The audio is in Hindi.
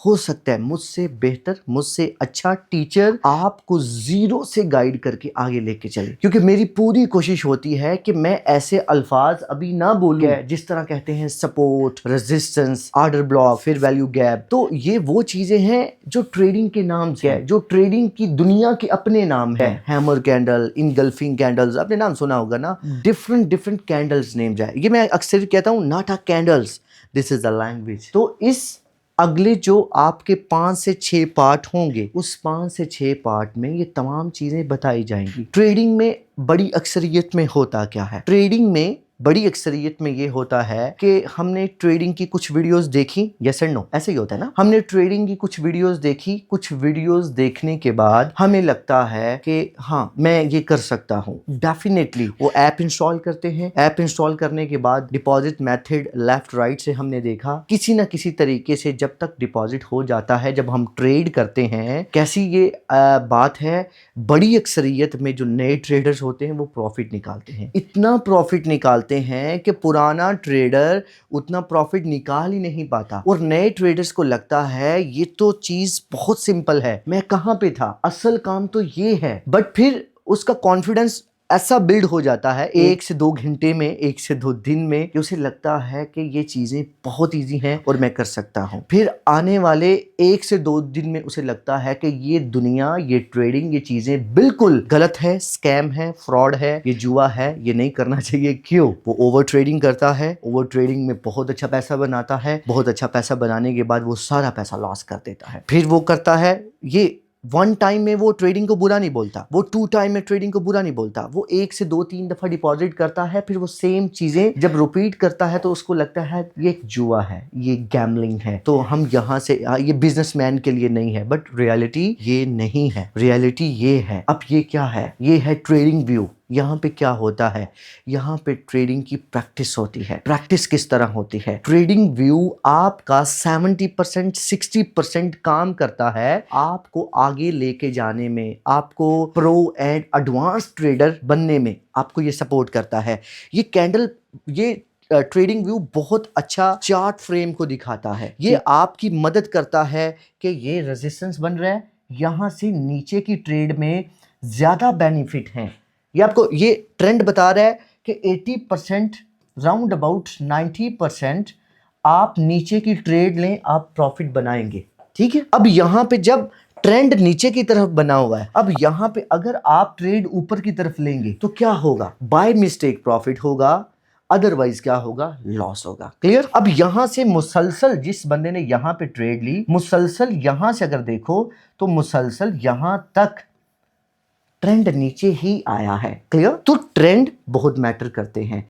हो सकता है मुझसे बेहतर, मुझसे अच्छा टीचर आपको जीरो से गाइड करके आगे लेके चले, क्योंकि मेरी पूरी कोशिश होती है कि मैं ऐसे अल्फाज अभी ना बोलूं जिस तरह कहते हैं सपोर्ट, रेजिस्टेंस, ऑर्डर ब्लॉक, फिर वैल्यू गैप। तो ये वो चीजें हैं जो ट्रेडिंग के नाम से है, जो ट्रेडिंग की दुनिया के अपने नाम है। हैमर कैंडल, इनगल्फिंग कैंडल्स, आपने नाम सुना होगा ना, डिफरेंट डिफरेंट कैंडल्स नेम जाए। ये मैं अक्सर कहता हूँ not a candles, this is the language. तो इस अगले जो आपके 5 से 6 पार्ट होंगे, उस 5 से 6 पार्ट में ये तमाम चीजें बताई जाएंगी। ट्रेडिंग में बड़ी अक्सरियत में होता क्या है, ट्रेडिंग में बड़ी अक्सरियत में ये होता है कि हमने ट्रेडिंग की कुछ वीडियोस देखी, यस एंड नो, ऐसे ही होता है ना। हमने ट्रेडिंग की कुछ वीडियोस देखी, कुछ वीडियोस देखने के बाद हमें लगता है कि हाँ मैं ये कर सकता हूँ। डेफिनेटली वो ऐप इंस्टॉल करते हैं, ऐप इंस्टॉल करने के बाद डिपॉजिट मेथड लेफ्ट राइट से हमने देखा, किसी ना किसी तरीके से जब तक डिपॉजिट हो जाता है, जब हम ट्रेड करते हैं, कैसी ये बात है, बड़ी अक्सरियत में जो नए ट्रेडर्स होते हैं वो प्रॉफिट निकालते हैं। इतना प्रॉफिट निकालते हैं कि पुराना ट्रेडर उतना प्रॉफिट निकाल ही नहीं पाता, और नए ट्रेडर्स को लगता है ये तो चीज बहुत सिंपल है, मैं कहां पे था, असल काम तो ये है। बट फिर उसका कॉन्फिडेंस ऐसा बिल्ड हो जाता है 1 से 2 घंटे में, 1 से 2 दिन में, कि उसे लगता है कि ये चीजें बहुत इजी हैं और मैं कर सकता हूं। फिर आने वाले 1 से 2 दिन में उसे लगता है कि ये दुनिया, ये ट्रेडिंग, ये चीजें बिल्कुल गलत है, स्कैम है, फ्रॉड है, ये जुआ है, ये नहीं करना चाहिए। क्यों? वो ओवर ट्रेडिंग करता है, ओवर ट्रेडिंग में बहुत अच्छा पैसा बनाता है, बहुत अच्छा पैसा बनाने के बाद वो सारा पैसा लॉस कर देता है। फिर वो करता है ये 1 टाइम में, वो ट्रेडिंग को बुरा नहीं बोलता, वो 2 टाइम में ट्रेडिंग को बुरा नहीं बोलता, वो 1 से 2-3 दफा डिपॉजिट करता है, फिर वो सेम चीजें जब रिपीट करता है तो उसको लगता है ये एक जुआ है, ये गैम्बलिंग है, तो हम यहाँ से, ये बिजनेसमैन के लिए नहीं है। बट रियलिटी ये नहीं है, रियलिटी ये है। अब ये क्या है? ये है ट्रेडिंग व्यू। यहाँ पे क्या होता है, यहाँ पे ट्रेडिंग की प्रैक्टिस होती है। प्रैक्टिस किस तरह होती है? ट्रेडिंग व्यू आपका 70% 60% काम करता है आपको आगे लेके जाने में, आपको प्रो एंड एडवांस ट्रेडर बनने में आपको ये सपोर्ट करता है। ये कैंडल, ये ट्रेडिंग व्यू बहुत अच्छा चार्ट फ्रेम को दिखाता है। ये आपकी मदद करता है कि ये रेजिस्टेंस बन रहा है, यहां से नीचे की ट्रेड में ज्यादा बेनिफिट है। ये आपको ये ट्रेंड बता रहा है कि 80% राउंड अबाउट 90% आप नीचे की ट्रेड लें, आप प्रॉफिट बनाएंगे। ठीक है। अब यहां पे जब ट्रेंड नीचे की तरफ बना हुआ है, अब यहां पे अगर आप ट्रेड ऊपर की तरफ लेंगे तो क्या होगा? बाय मिस्टेक प्रॉफिट होगा, अदरवाइज क्या होगा? लॉस होगा। क्लियर? अब यहां से मुसलसल जिस बंदे ने यहां पे ट्रेड ली, मुसलसल यहां से अगर देखो तो मुसलसल यहां तक ट्रेंड नीचे ही आया है। क्लियर? तो ट्रेंड बहुत मैटर करते हैं।